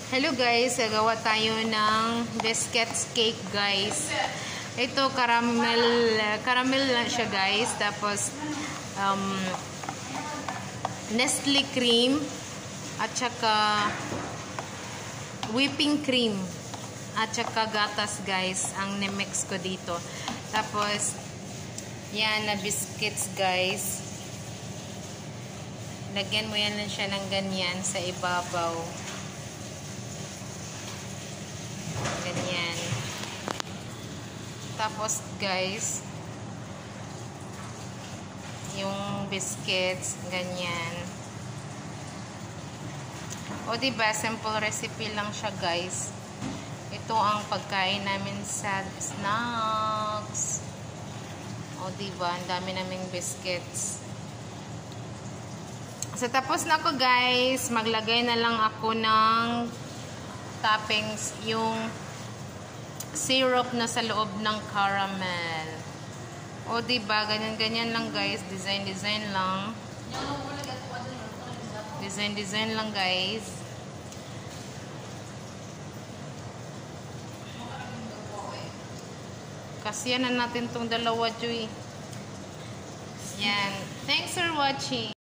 Hello guys, gagawa tayo ng biscuits cake guys. Ito caramel lang siya guys. Tapos Nestle cream at saka whipping cream at saka gatas guys ang nimix ko dito. Tapos yan na biscuits guys. Lagyan mo yan lang siya ng ganyan sa ibabaw. Ganyan. Tapos guys, yung biscuits, ganyan. O diba, simple recipe lang siya guys. Ito ang pagkain namin sa snacks. O diba, ang dami naming biscuits. So tapos na ko guys, maglagay na lang ako ng toppings, yung syrup na sa loob ng caramel. O diba, ganyan-ganyan lang guys, design lang. Design lang guys. Kasi yan na natin tong dalawa, Joy. Yan. Thanks for watching.